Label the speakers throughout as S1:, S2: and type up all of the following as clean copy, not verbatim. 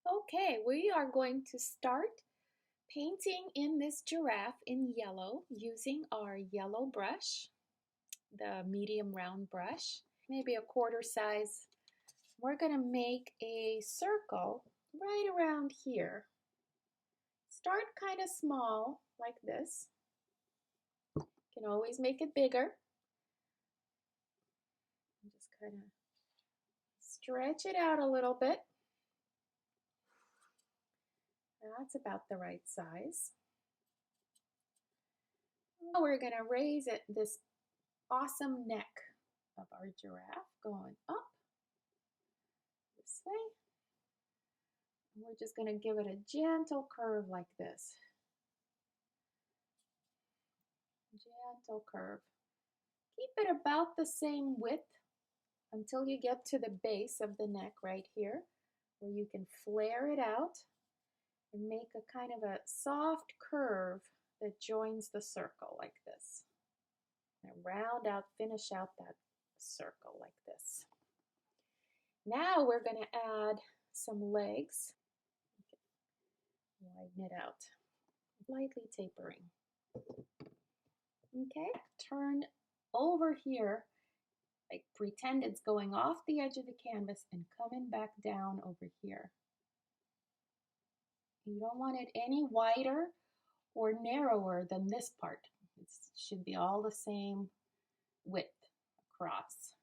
S1: Okay, we are going to start painting in this giraffe in yellow using our yellow brush, the medium round brush, maybe a quarter size. We're going to make a circle right around here. Start kind of small like this. You can always make it bigger. Just kind of stretch it out a little bit. That's about the right size. Now we're going to raise it, this awesome neck of our giraffe going up this way. And we're just going to give it a gentle curve like this. Gentle curve. Keep it about the same width until you get to the base of the neck right here, where you can flare it out and make a kind of a soft curve that joins the circle like this. And round out, finish out that circle like this. Now we're going to add some legs. Widen it out, lightly tapering. Okay, turn over here, like pretend it's going off the edge of the canvas and coming back down over here. You don't want it any wider or narrower than this part. It should be all the same width across.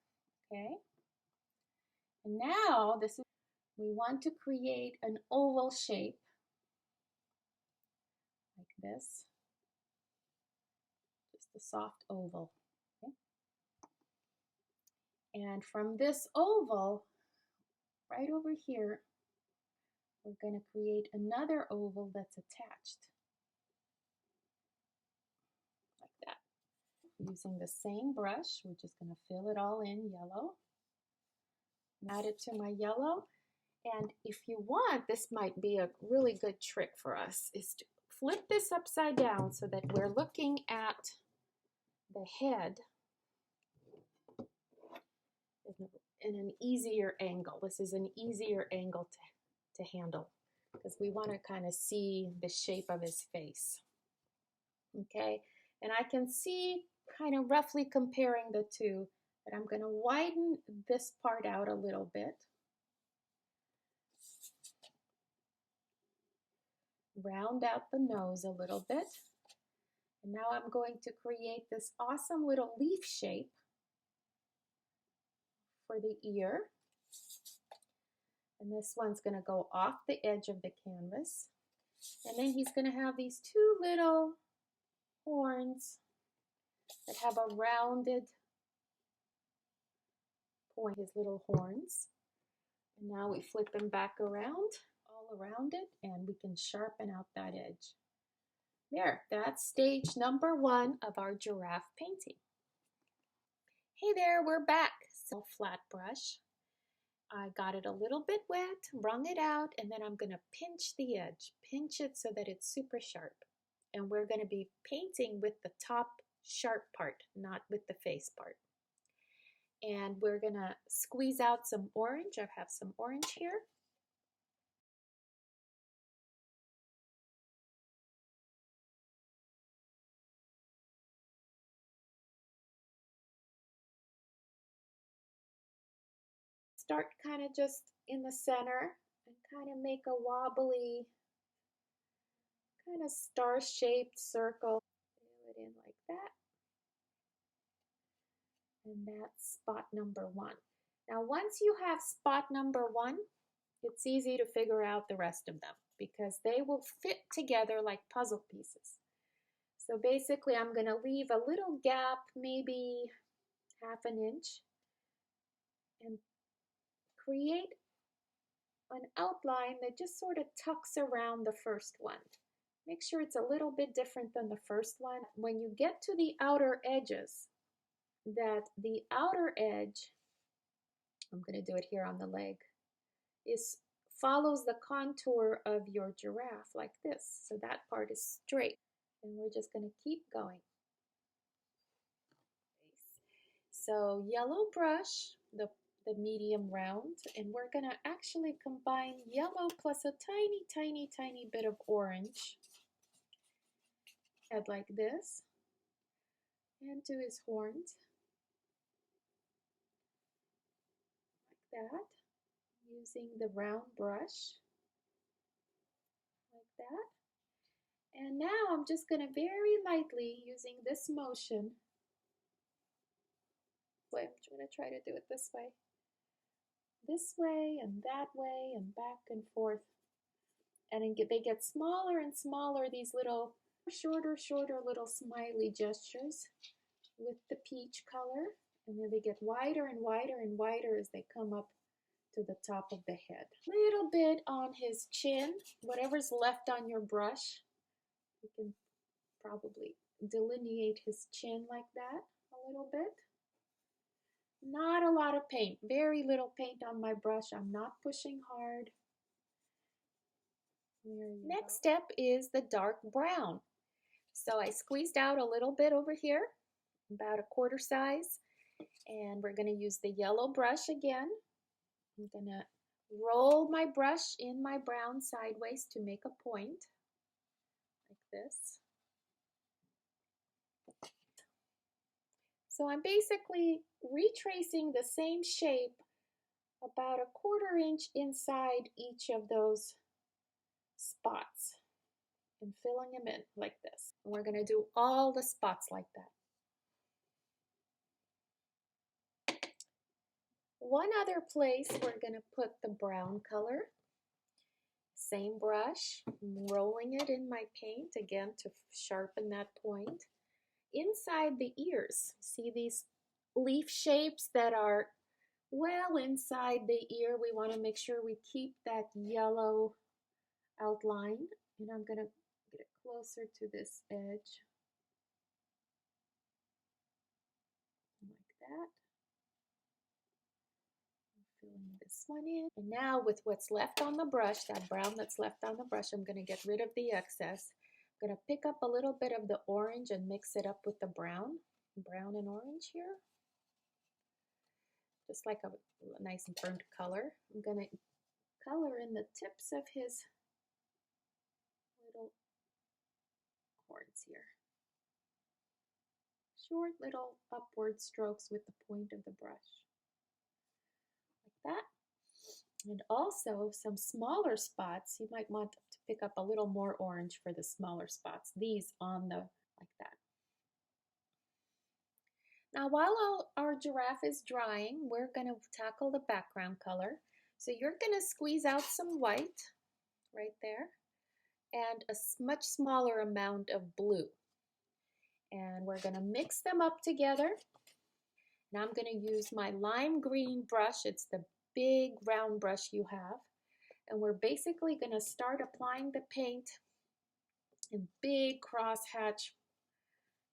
S1: Okay, and now we want to create an oval shape like this, just a soft oval. Okay? And from this oval, right over here, we're going to create another oval that's attached, like that. Using the same brush, we're just going to fill it all in yellow. Add it to my yellow. And if you want, this might be a really good trick for us, is to flip this upside down so that we're looking at the head in an easier angle. This is an easier angle to handle because we want to kind of see the shape of his face. Okay, and I can see kind of roughly comparing the two, but I'm going to widen this part out a little bit. Round out the nose a little bit. And now I'm going to create this awesome little leaf shape for the ear. And this one's going to go off the edge of the canvas. And then he's going to have these two little horns that have a rounded point, his little horns. And now we flip him back around, all around it, and we can sharpen out that edge. There, that's stage number 1 of our giraffe painting. Hey there, we're back. So flat brush. I got it a little bit wet, wrung it out, and then I'm going to pinch the edge. Pinch it so that it's super sharp. And we're going to be painting with the top sharp part, not with the face part. And we're going to squeeze out some orange. I have some orange here. Start kind of just in the center and kind of make a wobbly, kind of star-shaped circle. Fill it in like that. And that's spot number 1. Now, once you have spot number 1, it's easy to figure out the rest of them because they will fit together like puzzle pieces. So basically, I'm going to leave a little gap, maybe half an inch, and create an outline that just sort of tucks around the first one. Make sure it's a little bit different than the first one. When you get to the outer edges, that the outer edge, I'm going to do it here on the leg, follows the contour of your giraffe like this. So that part is straight. And we're just going to keep going. So yellow brush, the the medium round, and we're gonna actually combine yellow plus a tiny bit of orange. Head like this, and to his horns, like that, using the round brush, like that. And now I'm just gonna very lightly, using this motion, wait, I'm gonna try to do it this way and that way and back and forth. And they get smaller and smaller, these little shorter little smiley gestures with the peach color. And then they get wider and wider and wider as they come up to the top of the head. Little bit on his chin, whatever's left on your brush. You can probably delineate his chin like that a little bit. Not a lot of paint, very little paint on my brush. I'm not pushing hard. Next step is the dark brown. So I squeezed out a little bit over here, about a quarter size, and we're going to use the yellow brush again. I'm going to roll my brush in my brown sideways to make a point, like this. So I'm basically retracing the same shape about a quarter inch inside each of those spots and filling them in like this. And we're going to do all the spots like that. One other place we're going to put the brown color. Same brush, I'm rolling it in my paint again to sharpen that point. Inside the ears, see these leaf shapes that are well inside the ear? We want to make sure we keep that yellow outline. And I'm going to get it closer to this edge, like that. Filling this one in. And now with what's left on the brush, that brown that's left on the brush, I'm going to get rid of the excess. I'm going to pick up a little bit of the orange and mix it up with the brown and orange here. Just like a nice burnt color. I'm going to color in the tips of his little horns here. Short little upward strokes with the point of the brush. Like that. And also some smaller spots, you might want to pick up a little more orange for the smaller spots. These on the, like that. Now while our giraffe is drying, we're going to tackle the background color. So you're going to squeeze out some white right there and a much smaller amount of blue. And we're going to mix them up together. Now I'm going to use my lime green brush. It's the big round brush you have. And we're basically going to start applying the paint in big crosshatch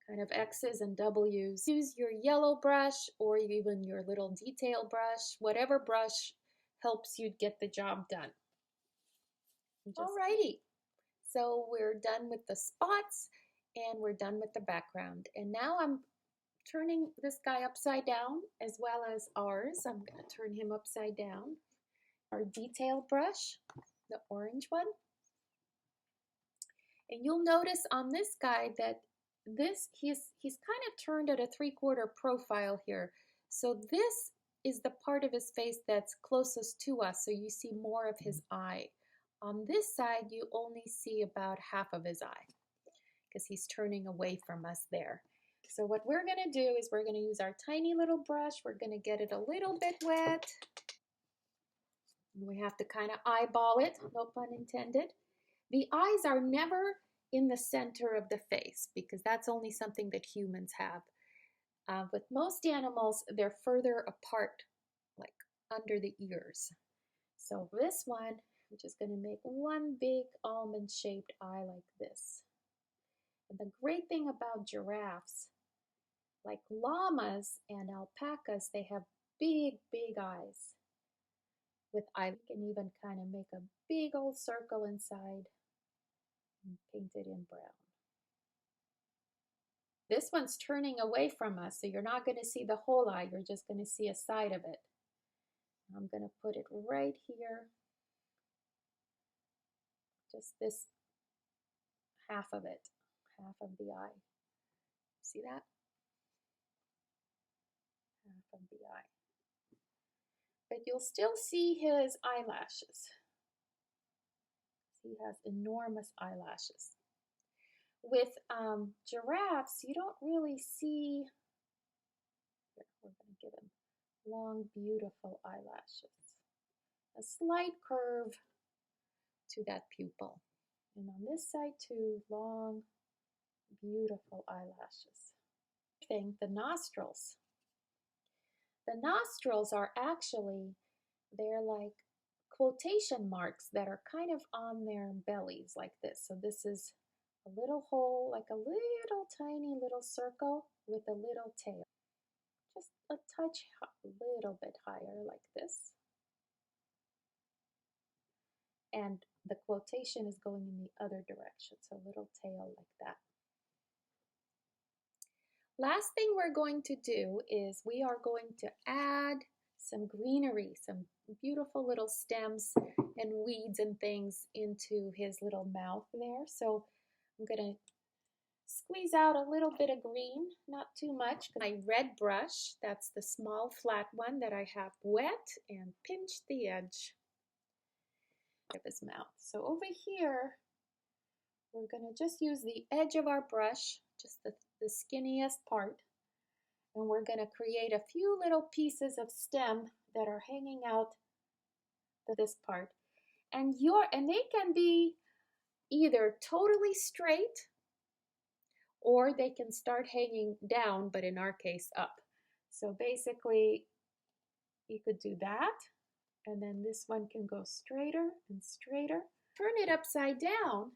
S1: kind of X's and W's. Use your yellow brush or even your little detail brush, whatever brush helps you get the job done. Alrighty, so we're done with the spots and we're done with the background. And now I'm turning this guy upside down as well as ours. I'm going to turn him upside down. Our detail brush, the orange one. And you'll notice on this guy that he's kind of turned at a 3/4 profile here. So this is the part of his face that's closest to us, so you see more of his eye. On this side, you only see about half of his eye because he's turning away from us there. So what we're going to do is we're going to use our tiny little brush. We're going to get it a little bit wet. We have to kind of eyeball it, no pun intended. The eyes are never in the center of the face because that's only something that humans have. With most animals, they're further apart, like under the ears. So this one, I'm just going to make one big almond-shaped eye like this. And the great thing about giraffes, like llamas and alpacas, they have big eyes. With eye, we can even kind of make a big old circle inside and paint it in brown. This one's turning away from us, so you're not going to see the whole eye, you're just going to see a side of it. I'm going to put it right here, just this half of it, half of the eye. See that? Half of the eye. But you'll still see his eyelashes. He has enormous eyelashes. With giraffes, you don't really see, here, we're going to give him long, beautiful eyelashes. A slight curve to that pupil. And on this side too, long, beautiful eyelashes. The nostrils. The nostrils are actually, they're like quotation marks that are kind of on their bellies like this. So this is a little hole, like a little tiny little circle with a little tail. Just a touch, a little bit higher like this. And the quotation is going in the other direction, so a little tail like that. Last thing we're going to do is we are going to add some greenery, some beautiful little stems and weeds and things into his little mouth there. So I'm going to squeeze out a little bit of green, not too much. My red brush, that's the small flat one that I have wet, and pinch the edge of his mouth. So over here, we're going to just use the edge of our brush, just the skinniest part, and we're going to create a few little pieces of stem that are hanging out this part. And they can be either totally straight or they can start hanging down, but in our case up. So basically you could do that, and then this one can go straighter and straighter. Turn it upside down.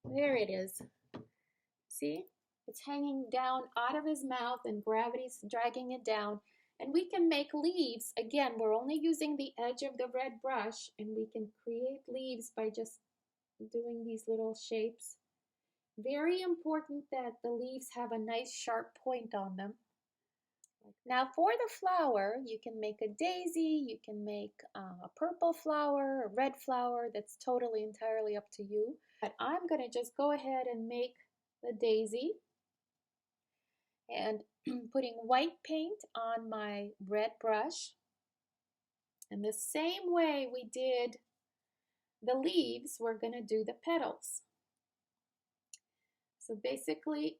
S1: There it is. See? It's hanging down out of his mouth and gravity's dragging it down. And we can make leaves. Again, we're only using the edge of the red brush, and we can create leaves by just doing these little shapes. Very important that the leaves have a nice sharp point on them. Now for the flower, you can make a daisy, you can make a purple flower, a red flower. That's totally entirely up to you. But I'm going to just go ahead and make the daisy, and putting white paint on my red brush. And the same way we did the leaves, we're going to do the petals. So basically,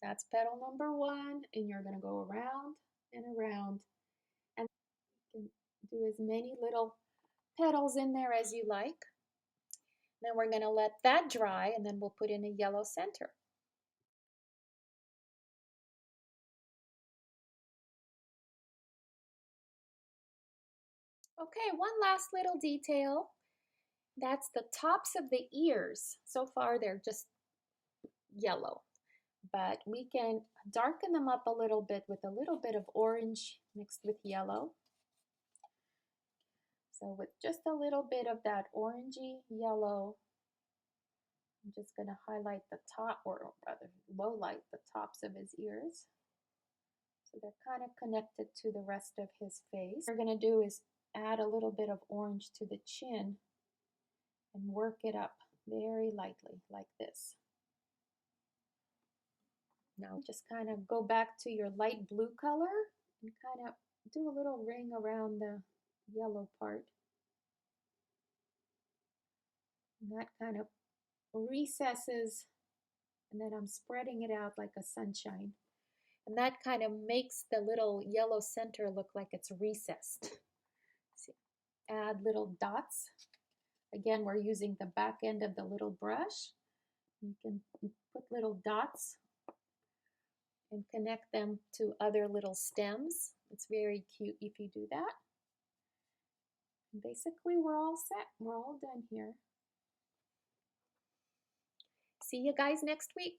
S1: that's petal number one, and you're going to go around and around, and you can do as many little petals in there as you like. Then we're going to let that dry, and then we'll put in a yellow center. Okay, one last little detail. That's the tops of the ears. So far, they're just yellow, but we can darken them up a little bit with a little bit of orange mixed with yellow. So with just a little bit of that orangey yellow, I'm just going to highlight the top, or rather low light the tops of his ears. So they're kind of connected to the rest of his face. What we're going to do is add a little bit of orange to the chin and work it up very lightly like this. Now just kind of go back to your light blue color and kind of do a little ring around the yellow part. And that kind of recesses, and then I'm spreading it out like a sunshine. And that kind of makes the little yellow center look like it's recessed. See, add little dots. Again, we're using the back end of the little brush. You can put little dots and connect them to other little stems. It's very cute if you do that. And basically, we're all set. We're all done here. See you guys next week.